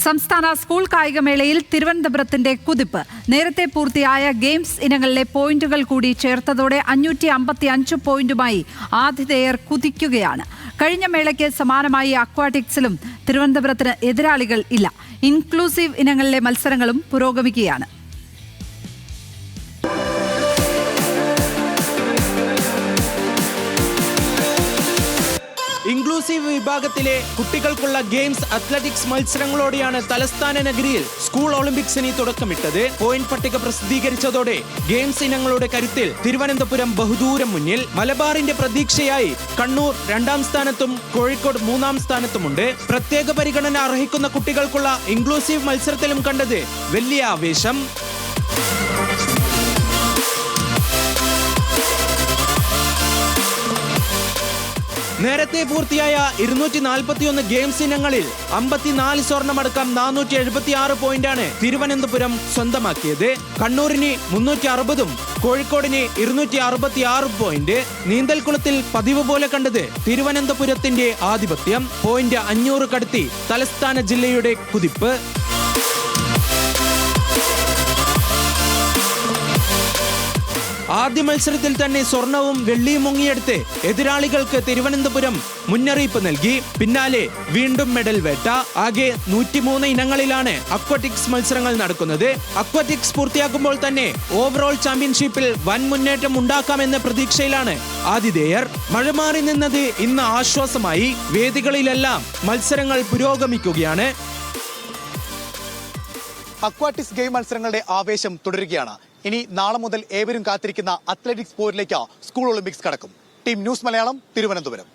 സംസ്ഥാന സ്കൂൾ കായികമേളയിൽ തിരുവനന്തപുരത്തിന്റെ കുതിപ്പ്. നേരത്തെ പൂർത്തിയായ ഗെയിംസ് ഇനങ്ങളിലെ പോയിന്റുകൾ കൂടി ചേർത്തതോടെ 555 പോയിന്റുമായി ആതിഥേയർ കുതിക്കുകയാണ്. കഴിഞ്ഞ മേളയ്ക്ക് സമാനമായി അക്വാറ്റിക്സിലും തിരുവനന്തപുരത്തിന് എതിരാളികൾ ഇല്ല. ഇൻക്ലൂസീവ് ഇനങ്ങളിലെ മത്സരങ്ങളും പുരോഗമിക്കുകയാണ്. ഇൻക്ലൂസീവ് വിഭാഗത്തിലെ കുട്ടികൾക്കുള്ള ഗെയിംസ് അത്ലറ്റിക്സ് മത്സരങ്ങളോടെയാണ് തലസ്ഥാന നഗരിയിൽ സ്കൂൾ ഒളിമ്പിക്സിന് തുടക്കമിട്ടത്. പോയിന്റ് പട്ടിക പ്രസിദ്ധീകരിച്ചതോടെ ഗെയിംസ് ഇനങ്ങളുടെ കരുത്തിൽ തിരുവനന്തപുരം ബഹുദൂരം മുന്നിൽ. മലബാറിന്റെ പ്രതീക്ഷയായി കണ്ണൂർ 2ാം സ്ഥാനത്തും കോഴിക്കോട് 3ാം സ്ഥാനത്തുമുണ്ട്. പ്രത്യേക പരിഗണന അർഹിക്കുന്ന കുട്ടികൾക്കുള്ള ഇൻക്ലൂസീവ് മത്സരത്തിലും കണ്ടത് വലിയ ആവേശം. നേരത്തെ പൂർത്തിയായ 241 ഗെയിംസ് ഇനങ്ങളിൽ 54 സ്വർണമടക്കം 476 പോയിന്റാണ് തിരുവനന്തപുരം സ്വന്തമാക്കിയത്. കണ്ണൂരിന് 360ഉം കോഴിക്കോടിന് 266 പോയിന്റ്. നീന്തൽക്കുളത്തിൽ പതിവ് പോലെ കണ്ടത് തിരുവനന്തപുരത്തിന്റെ ആധിപത്യം. പോയിന്റ് 500 കടത്തി തലസ്ഥാന ജില്ലയുടെ കുതിപ്പ്. ആദ്യ മത്സരത്തിൽ തന്നെ സ്വർണവും വെള്ളിയും മുങ്ങിയെടുത്ത് എതിരാളികൾക്ക് തിരുവനന്തപുരം മുന്നറിയിപ്പ് നൽകി. പിന്നാലെ വീണ്ടും മെഡൽ വേട്ട. ആകെ 103 ഇനങ്ങളിലാണ് അക്വാറ്റിക്സ് മത്സരങ്ങൾ നടക്കുന്നത്. അക്വാറ്റിക്സ് പൂർത്തിയാക്കുമ്പോൾ തന്നെ ഓവറോൾ ചാമ്പ്യൻഷിപ്പിൽ വൻ മുന്നേറ്റം ഉണ്ടാക്കാമെന്ന പ്രതീക്ഷയിലാണ് ആതിഥേയർ. മഴ മാറി നിന്നത് ഇന്ന് ആശ്വാസമായി. വേദികളിലെല്ലാം മത്സരങ്ങൾ പുരോഗമിക്കുകയാണ്. അക്വാറ്റിക്സ് ഗെയിം മത്സരങ്ങളുടെ ആവേശം തുടരുകയാണ്. ഇനി നാളെ മുതൽ ഏവരും കാത്തിരിക്കുന്ന അത്ലറ്റിക്സ് പോരിലേക്ക് സ്കൂൾ ഒളിമ്പിക്സ് കടക്കും. Team news Malayalam, Thiruvananthapuram.